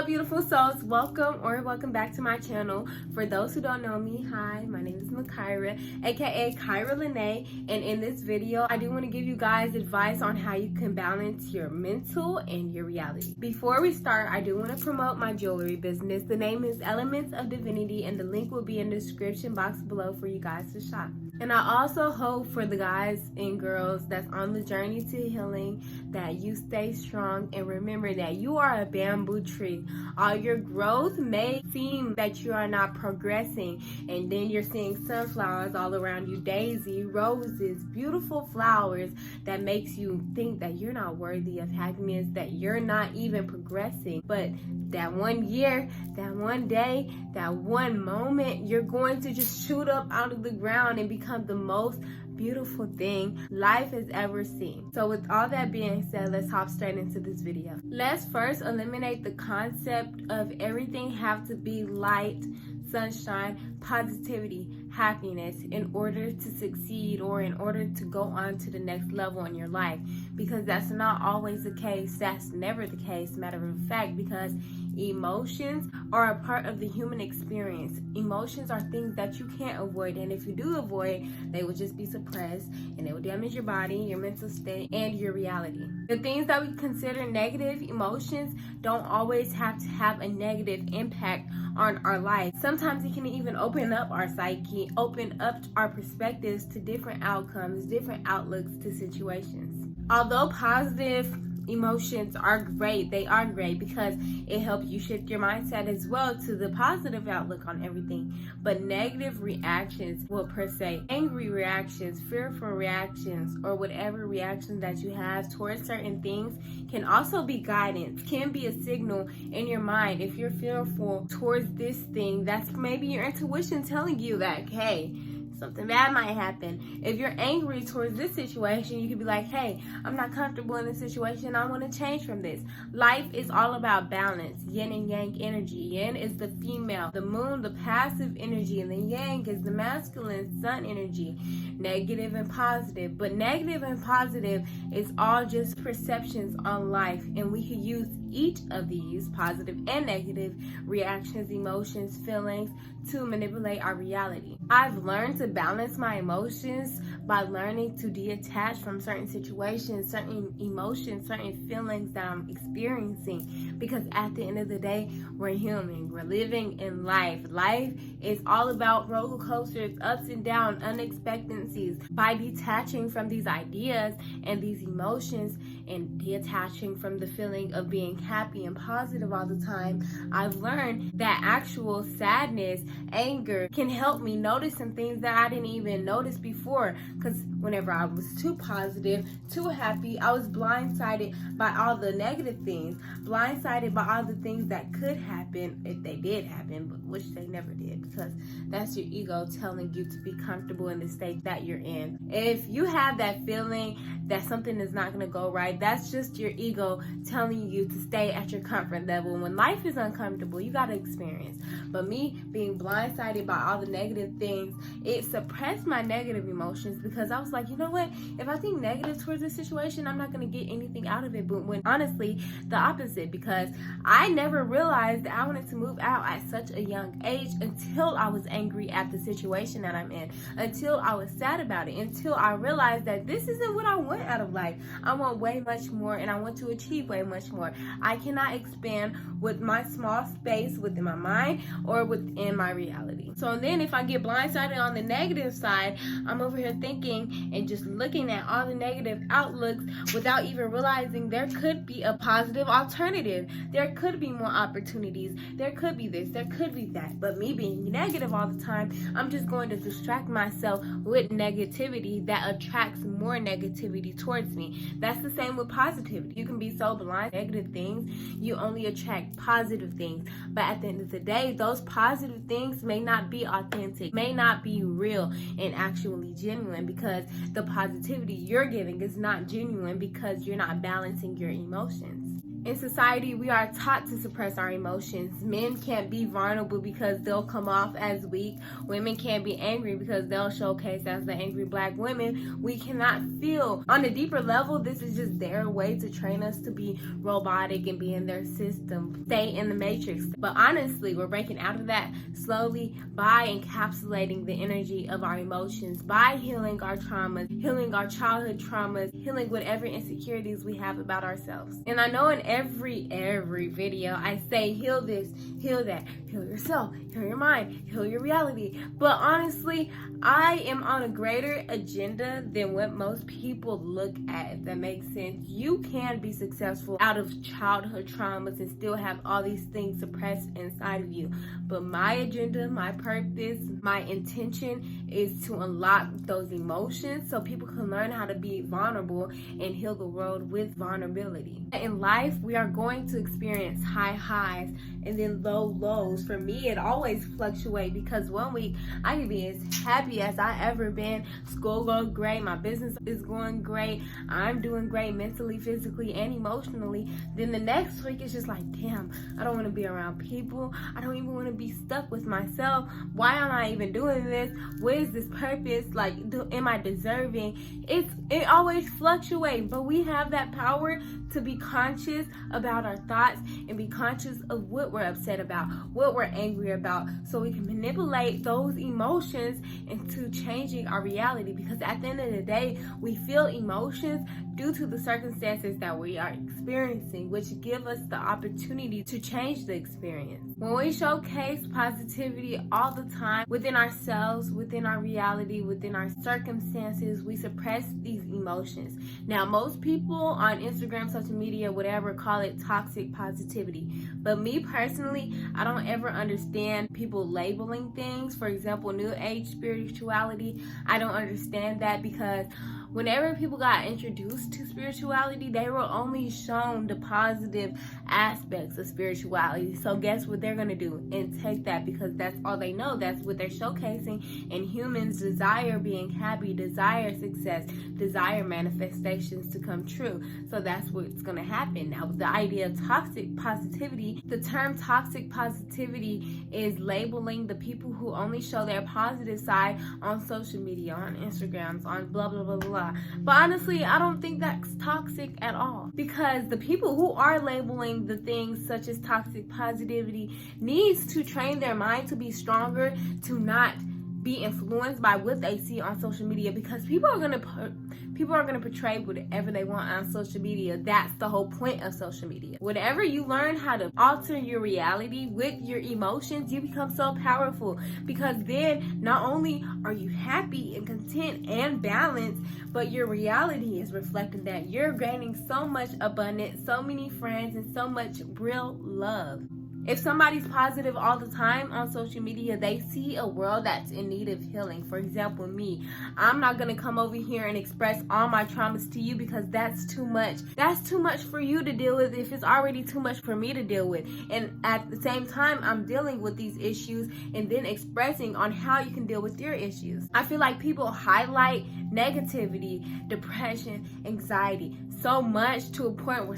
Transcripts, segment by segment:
Hello beautiful souls, welcome back to my channel. For those who don't know me, hi, my name is Makira, aka Kyra Lene, and in this video I do want to give you guys advice on how you can balance your mental and your reality. Before we start, I do want to promote my jewelry business. The name is Elements of Divinity and the link will be in the description box below for you guys to shop. And I also hope for the guys and girls that's on the journey to healing that you stay strong and remember that you are a bamboo tree. All your growth may seem that you are not progressing, and then you're seeing sunflowers all around you, daisy, roses, beautiful flowers that makes you think that you're not worthy of happiness, that you're not even progressing. But that one year, that one day, that one moment, you're going to just shoot up out of the ground and become the most beautiful thing life has ever seen. So with all that being said, let's hop straight into this video. Let's first eliminate the concept of everything have to be light, sunshine, positivity, happiness in order to succeed or in order to go on to the next level in your life, because that's not always the case. That's never the case, matter of fact, because emotions are a part of the human experience. Emotions are things that you can't avoid, and if you do avoid, they will just be suppressed and it will damage your body, your mental state, and your reality. The things that we consider negative emotions don't always have to have a negative impact on our life. Sometimes it can even open up our psyche, open up our perspectives to different outcomes, different outlooks to situations. Although positive emotions are great, they are great because it helps you shift your mindset as well to the positive outlook on everything. But negative reactions, well, per se, angry reactions, fearful reactions, or whatever reaction that you have towards certain things can also be guidance, can be a signal in your mind. If you're fearful towards this thing, that's maybe your intuition telling you that, hey, something bad might happen. If you're angry towards this situation, you could be like, hey, I'm not comfortable in this situation. I want to change from this. Life is all about balance, yin and yang energy. Yin is the female, the moon, the passive energy, and the yang is the masculine sun energy, negative and positive. But negative and positive is all just perceptions on life, and we can use each of these positive and negative reactions, emotions, feelings to manipulate our reality. I've learned to balance my emotions by learning to detach from certain situations, certain emotions, certain feelings that I'm experiencing, because at the end of the day, we're human. We're living in life. Life is all about roller coasters, ups and downs, unexpectancies. By detaching from these ideas and these emotions and detaching from the feeling of being happy and positive all the time, I've learned that actual sadness, anger can help me notice some things that I didn't even notice before. Because whenever I was too positive, too happy, I was blindsided by all the negative things, blindsided by all the things that could happen if they did happen, but which they never did, because that's your ego telling you to be comfortable in the state that you're in. If you have that feeling that something is not going to go right, that's just your ego telling you to stay at your comfort level. When life is uncomfortable, you got to experience. But me being blindsided by all the negative things, it suppressed my negative emotions, because I was like, you know what, if I think negative towards this situation, I'm not going to get anything out of it. But when honestly the opposite, because I never realized that I wanted to move out at such a young age until I was angry at the situation that I'm in, until I was sad about it, until I realized that this isn't what I want out of life. I want way much more, and I want to achieve way much more. I cannot expand with my small space within my mind or within my reality. So then if I get blindsided on the negative side, I'm over here thinking and just looking at all the negative outlooks without even realizing there could be a positive alternative. There could be more opportunities. There could be this, there could be that. But me being negative all the time, I'm just going to distract myself with negativity that attracts more negativity towards me. That's the same with positivity. You can be so blind to negative things, you only attract positive things. But at the end of the day, those positive things may not be authentic, may not be real and actually genuine, because the positivity you're giving is not genuine, because you're not balancing your emotions. In society, we are taught to suppress our emotions. Men can't be vulnerable because they'll come off as weak. Women can't be angry because they'll showcase as the angry black women. We cannot feel. On a deeper level, this is just their way to train us to be robotic and be in their system, stay in the matrix. But honestly, we're breaking out of that slowly by encapsulating the energy of our emotions, by healing our traumas, healing our childhood traumas, healing whatever insecurities we have about ourselves. And I know in every video I say heal this, heal that, heal yourself, heal your mind, heal your reality. But honestly, I am on a greater agenda than what most people look at, if that makes sense. You can be successful out of childhood traumas and still have all these things suppressed inside of you. But my agenda, my purpose, my intention is to unlock those emotions so people can learn how to be vulnerable and heal the world with vulnerability. In life, we are going to experience high highs and then low lows. For me, it always fluctuates because one week I can be as happy as I ever been. School goes great, my business is going great, I'm doing great mentally, physically, and emotionally. Then the next week it's just like, damn, I don't want to be around people. I don't even want to be stuck with myself. Why am I even doing this? What is this purpose? Like, am I deserving? It always fluctuates, but we have that power to be conscious about our thoughts and be conscious of what we're upset about, what we're angry about, so we can manipulate those emotions into changing our reality. Because at the end of the day, we feel emotions due to the circumstances that we are experiencing, which give us the opportunity to change the experience. When we showcase positivity all the time within ourselves, within our reality, within our circumstances, we suppress these emotions. Now, most people on Instagram, social media, whatever, call it toxic positivity. But me personally, I don't ever understand people labeling things. For example, New Age spirituality, I don't understand that, because whenever people got introduced to spirituality, they were only shown the positive aspects of spirituality. So guess what they're going to do? And take that because that's all they know. That's what they're showcasing. And humans desire being happy, desire success, desire manifestations to come true. So that's what's going to happen. Now, the idea of toxic positivity, the term toxic positivity is labeling the people who only show their positive side on social media, on Instagrams, on blah, blah, blah, blah. But honestly, I don't think that's toxic at all, because the people who are labeling the things such as toxic positivity needs to train their mind to be stronger, to not be influenced by what they see on social media, because people are going to portray whatever they want on social media. That's the whole point of social media. Whenever you learn how to alter your reality with your emotions, you become so powerful, because then not only are you happy and content and balanced, but your reality is reflecting that. You're gaining so much abundance, so many friends, and so much real love. If somebody's positive all the time on social media, they see a world that's in need of healing. For example, me, I'm not going to come over here and express all my traumas to you, because that's too much. That's too much for you to deal with if it's already too much for me to deal with. And at the same time, I'm dealing with these issues and then expressing on how you can deal with your issues. I feel like people highlight negativity, depression, anxiety so much to a point where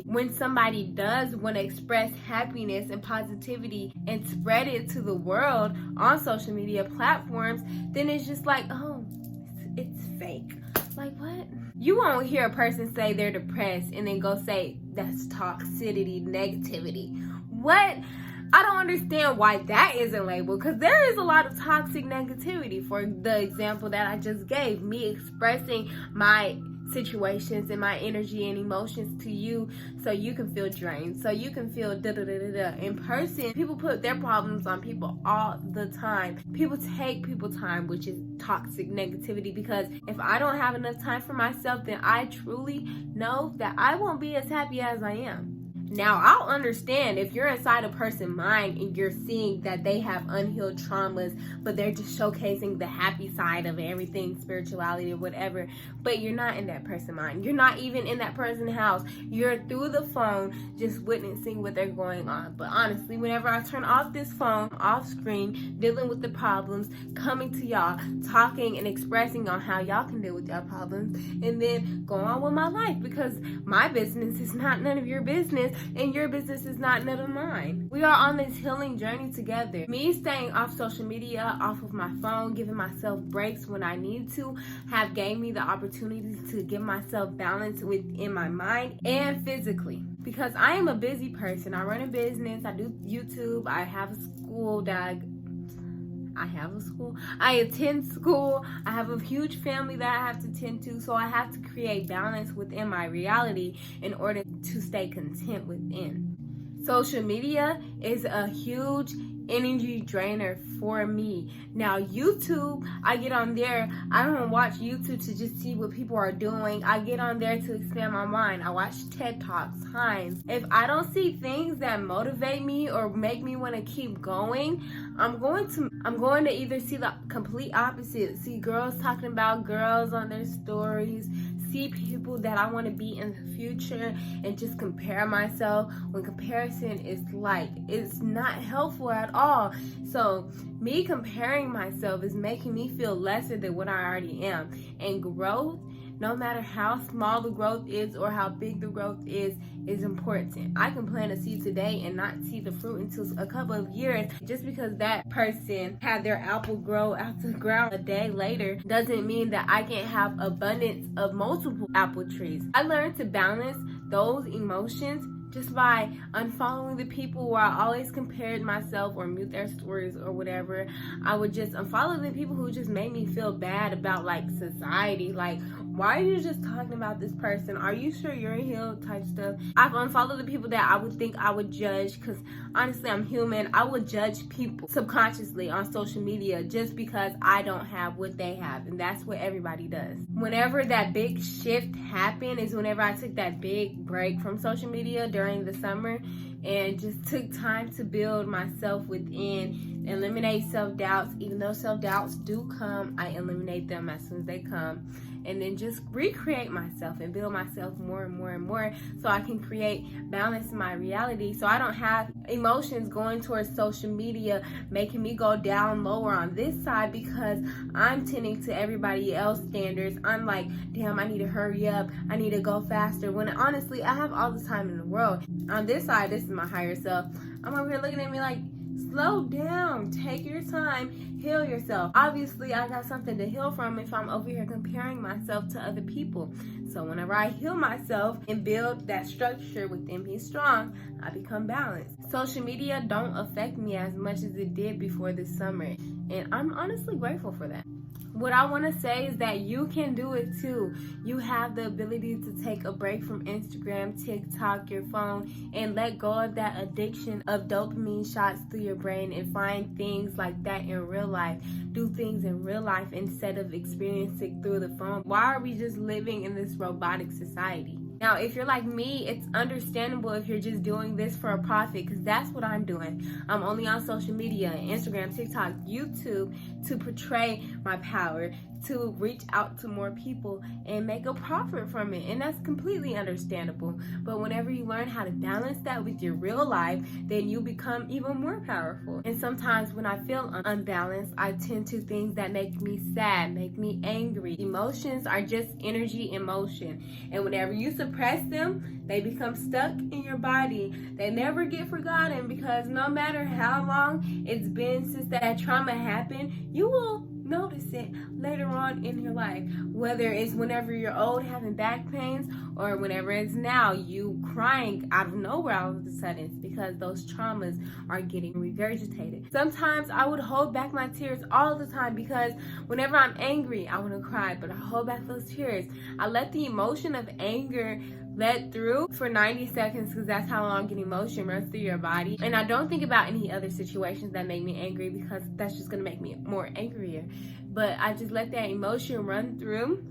when somebody does want to express happiness and positivity and spread it to the world on social media platforms, then it's just like, oh, it's fake. Like, what? You won't hear a person say they're depressed and then go say that's toxicity, negativity. What? I don't understand why that isn't labeled, because there is a lot of toxic negativity. For the example that I just gave, me expressing my situations and my energy and emotions to you so you can feel drained, so you can feel da-da-da-da-da. In person, people put their problems on people all the time. People take people time, which is toxic negativity, because if I don't have enough time for myself, then I truly know that I won't be as happy as I am. Now, I'll understand if you're inside a person's mind and you're seeing that they have unhealed traumas, but they're just showcasing the happy side of everything, spirituality or whatever, but you're not in that person's mind. You're not even in that person's house. You're through the phone just witnessing what they're going on. But honestly, whenever I turn off this phone, off screen, dealing with the problems, coming to y'all, talking and expressing on how y'all can deal with y'all problems, and then go on with my life, because my business is not none of your business and your business is not none of mine. We are on this healing journey together. Me staying off social media, off of my phone, giving myself breaks when I need to, have gave me the opportunity to give myself balance within my mind and physically. Because I am a busy person. I run a business, I do YouTube, I have a school that I attend school. I have a huge family that I have to tend to, so I have to create balance within my reality in order to stay content within. Social media is a huge energy drainer for me. Now, YouTube, I get on there. I don't watch YouTube to just see what people are doing. I get on there to expand my mind. I watch TED Talks, times. If I don't see things that motivate me or make me want to keep going, I'm going to either see the complete opposite. See girls talking about girls on their stories, see people that I want to be in the future, and just compare myself when comparison is it's not helpful at all. So me comparing myself is making me feel lesser than what I already am. And growth, no matter how small the growth is or how big the growth is important. I can plant a seed today and not see the fruit until a couple of years. Just because that person had their apple grow out the ground a day later doesn't mean that I can't have abundance of multiple apple trees. I learned to balance those emotions just by unfollowing the people where I always compared myself or mute their stories or whatever. I would just unfollow the people who just made me feel bad about society. Why are you just talking about this person? Are you sure you're healed type stuff? I've unfollowed the people that I would think I would judge, because honestly, I'm human. I would judge people subconsciously on social media just because I don't have what they have, and that's what everybody does. Whenever that big shift happened is whenever I took that big break from social media during the summer and just took time to build myself within, eliminate self-doubts. Even though self-doubts do come, I eliminate them as soon as they come, and then just recreate myself and build myself more and more and more so I can create balance in my reality, so I don't have emotions going towards social media making me go down lower on this side because I'm tending to everybody else's standards. I'm like, damn, I need to hurry up, I need to go faster, when honestly I have all the time in the world. On this side, this is my higher self. I'm over here looking at me like, slow down, take your time, heal yourself. Obviously, I got something to heal from if I'm over here comparing myself to other people. So whenever I heal myself and build that structure within me strong, I become balanced. Social media don't affect me as much as it did before this summer, and I'm honestly grateful for that. What I want to say is that you can do it too. You have the ability to take a break from Instagram, TikTok, your phone, and let go of that addiction of dopamine shots through your brain and find things like that in real life. Do things in real life instead of experiencing through the phone. Why are we just living in this robotic society? Now, if you're like me, it's understandable if you're just doing this for a profit, because that's what I'm doing. I'm only on social media, Instagram, TikTok, YouTube, to portray my power, to reach out to more people and make a profit from it. And that's completely understandable. But whenever you learn how to balance that with your real life, then you become even more powerful. And sometimes when I feel unbalanced, I tend to things that make me sad, make me angry. Emotions are just energy in motion. And whenever you suppress them, they become stuck in your body. They never get forgotten, because no matter how long it's been since that trauma happened, you will notice it later on in your life, whether it's whenever you're old having back pains or whenever it's now you crying out of nowhere all of a sudden. It's because those traumas are getting regurgitated. Sometimes I would hold back my tears all the time, because whenever I'm angry I want to cry, but I hold back those tears. I let the emotion of anger let through for 90 seconds, because that's how long an emotion runs through your body. And I don't think about any other situations that make me angry, because that's just going to make me more angrier. But I just let that emotion run through,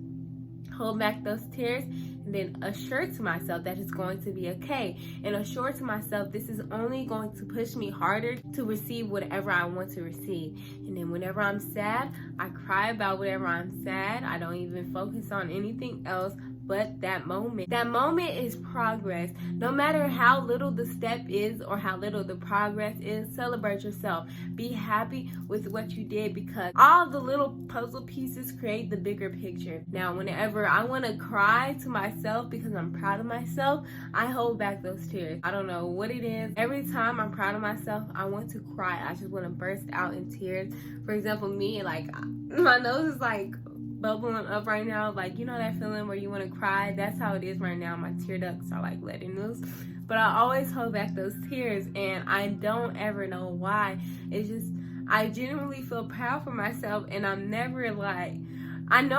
hold back those tears, and then assure to myself that it's going to be okay, and assure to myself this is only going to push me harder to receive whatever I want to receive. And then whenever I'm sad, I cry about whatever I'm sad. I don't even focus on anything else but that moment. That moment is progress. No matter how little the step is or how little the progress is, celebrate yourself. Be happy with what you did, because all the little puzzle pieces create the bigger picture. Now, whenever I want to cry to myself because I'm proud of myself, I hold back those tears. I don't know what it is. Every time I'm proud of myself, I want to cry. I just want to burst out in tears. For example, me, like, my nose is like bubbling up right now, like, you know that feeling where you want to cry? That's how it is right now. My tear ducts are like letting loose, but I always hold back those tears, and I don't ever know why. It's just, I genuinely feel proud for myself, and I'm never like, I'm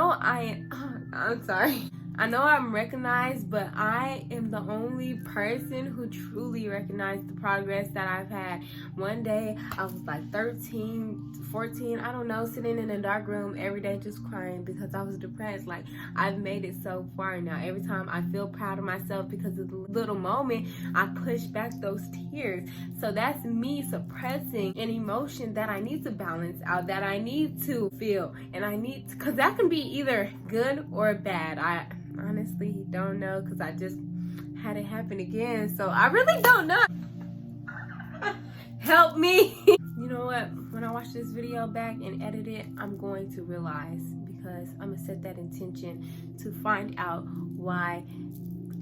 sorry, I know I'm recognized, but I am the only person who truly recognized the progress that I've had. One day, I was like 13, 14, I don't know, sitting in a dark room every day just crying because I was depressed. Like, I've made it so far now. Every time I feel proud of myself because of the little moment, I push back those tears. So that's me suppressing an emotion that I need to balance out, that I need to feel. And I need to, because that can be either good or bad. I honestly don't know, because I just had it happen again, so I really don't know. Help me. You know what, when I watch this video back and edit it, I'm going to realize, because I'm gonna set that intention to find out why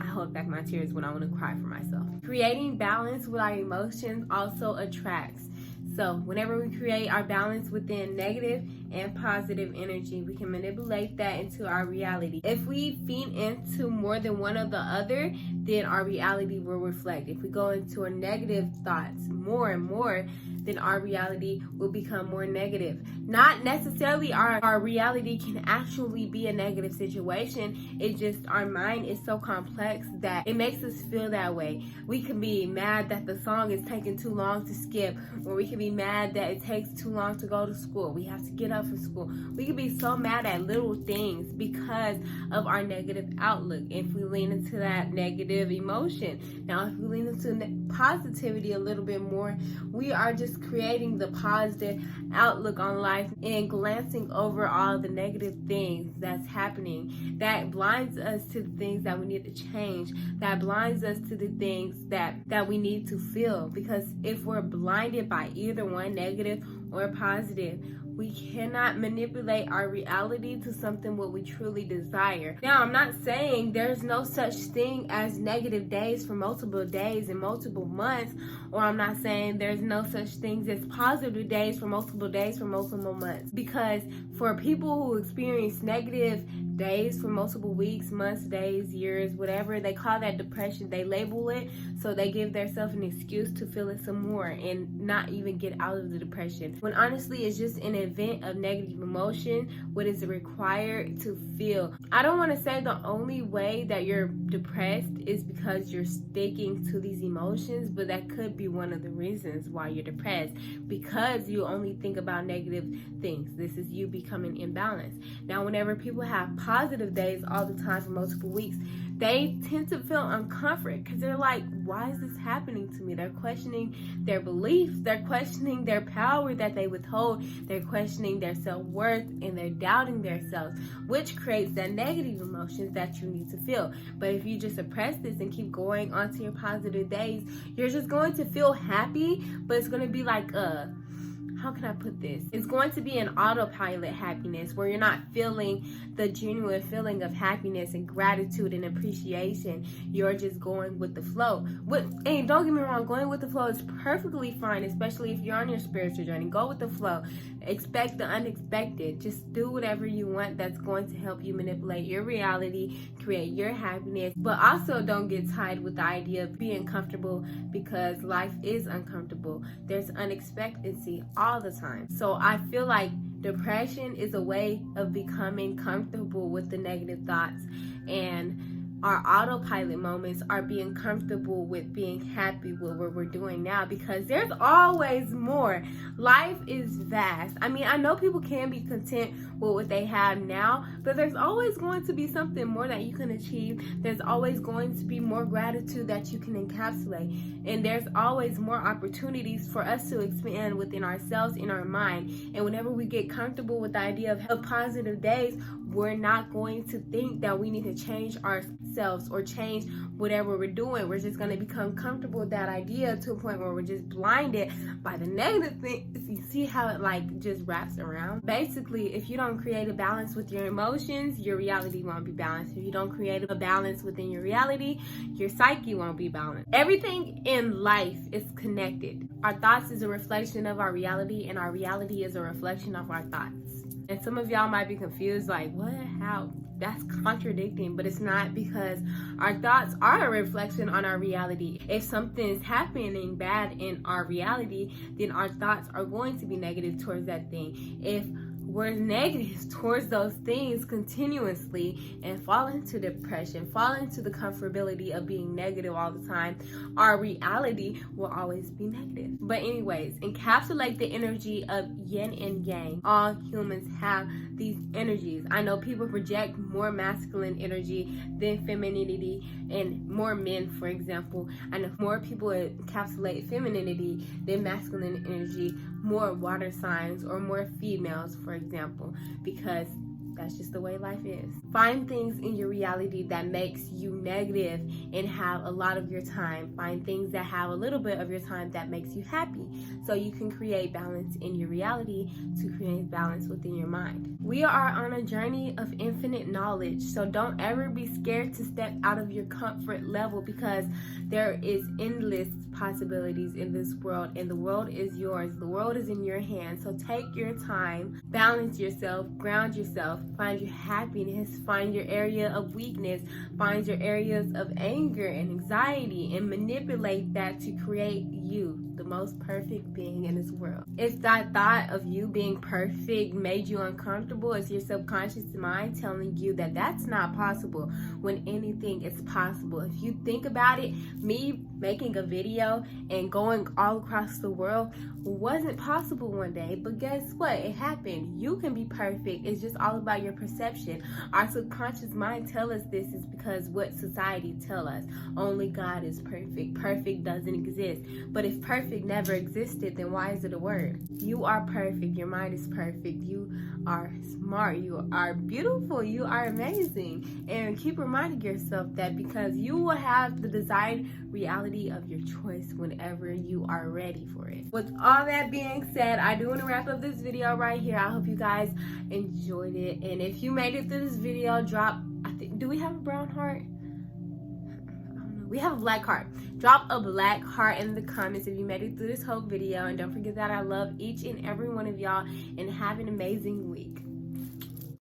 I hold back my tears when I want to cry for myself. Creating balance with our emotions also attracts. So whenever we create our balance within negative and positive energy, we can manipulate that into our reality. If we feed into more than one or the other, then our reality will reflect. If we go into our negative thoughts more and more, then our reality will become more negative. Not necessarily our reality can actually be a negative situation. It's just our mind is so complex that it makes us feel that way. We can be mad that the song is taking too long to skip, or we can be mad that it takes too long to go to school. We have to get up for school. We can be so mad at little things because of our negative outlook. If we lean into that negative emotion. Now, if we lean into positivity a little bit more, we are just creating the positive outlook on life and glancing over all the negative things that's happening. That blinds us to the things that we need to change. That blinds us to the things that we need to feel. Because if we're blinded by either one, negative or positive, we cannot manipulate our reality to something what we truly desire. Now, I'm not saying there's no such thing as negative days for multiple days and multiple months, or I'm not saying there's no such things as positive days for multiple months. Because for people who experience negative days for multiple weeks, months, days, years, whatever, they call that depression. They label it, so they give themselves an excuse to feel it some more and not even get out of the depression. When honestly, it's just an event of negative emotion, what is required to feel. I don't want to say the only way that you're depressed is because you're sticking to these emotions, but that could be one of the reasons why you're depressed, because you only think about negative things. This is you becoming imbalanced. Now, whenever people have positive days all the time for multiple weeks, they tend to feel uncomfort because they're like, why is this happening to me? They're questioning their beliefs, they're questioning their power that they withhold, they're questioning their self-worth, and they're doubting themselves, which creates that negative emotions that you need to feel. But if you just suppress this and keep going on to your positive days, you're just going to feel happy, but it's going to be like how can I put this? It's going to be an autopilot happiness where you're not feeling the genuine feeling of happiness and gratitude and appreciation. You're just going with the flow. And don't get me wrong, going with the flow is perfectly fine, especially if you're on your spiritual journey. Go with the flow. Expect the unexpected. Just do whatever you want that's going to help you manipulate your reality, create your happiness. But also don't get tied with the idea of being comfortable, because life is uncomfortable. There's unexpectancy all the time. So I feel like depression is a way of becoming comfortable with the negative thoughts and our autopilot moments are being comfortable with being happy with what we're doing now, because there's always more. Life is vast. I mean, I know people can be content with what they have now, but there's always going to be something more that you can achieve. There's always going to be more gratitude that you can encapsulate, and there's always more opportunities for us to expand within ourselves, in our mind. And whenever we get comfortable with the idea of positive days, we're not going to think that we need to change ourselves or change whatever we're doing. We're just going to become comfortable with that idea to a point where we're just blinded by the negative things. You see how it like just wraps around? Basically, if you don't create a balance with your emotions, your reality won't be balanced. If you don't create a balance within your reality, your psyche won't be balanced. Everything in life is connected. Our thoughts is a reflection of our reality, and our reality is a reflection of our thoughts. And some of y'all might be confused, like, what? How? That's contradicting, but it's not, because our thoughts are a reflection on our reality. If something is happening bad in our reality, then our thoughts are going to be negative towards that thing. If we're negative towards those things continuously and fall into depression, fall into the comfortability of being negative all the time, our reality will always be negative. But anyways, encapsulate the energy of yin and yang. All humans have these energies. I know people project more masculine energy than femininity, and more men, for example. I know more people encapsulate femininity than masculine energy, more water signs or more females, for example, because that's just the way life is. Find things in your reality that makes you negative and have a lot of your time. Find things that have a little bit of your time that makes you happy, so you can create balance in your reality to create balance within your mind. We are on a journey of infinite knowledge, so don't ever be scared to step out of your comfort level, because there is endless possibilities in this world, and the world is yours. The world is in your hands. So take your time, balance yourself, ground yourself, find your happiness, find your area of weakness, find your areas of anger and anxiety, and manipulate that to create you, the most perfect being in this world. If that thought of you being perfect made you uncomfortable, it's your subconscious mind telling you that that's not possible, when anything is possible. If you think about it, me making a video and going all across the world wasn't possible one day, but guess what? It happened. You can be perfect. It's just all about your perception. Our subconscious mind tell us this is because what society tell us. Only God is perfect. Perfect doesn't exist. But if perfect never existed, then why is it a word? You are perfect. Your mind is perfect. You are smart. You are beautiful. You are amazing. And keep reminding yourself that, because you will have the desired reality of your choice whenever you are ready for it. With all that being said, I do want to wrap up this video right here. I hope you guys enjoyed it. And if you made it through this video, drop, do we have a brown heart? We have a black heart. Drop a black heart in the comments if you made it through this whole video. And don't forget that I love each and every one of y'all, and have an amazing week.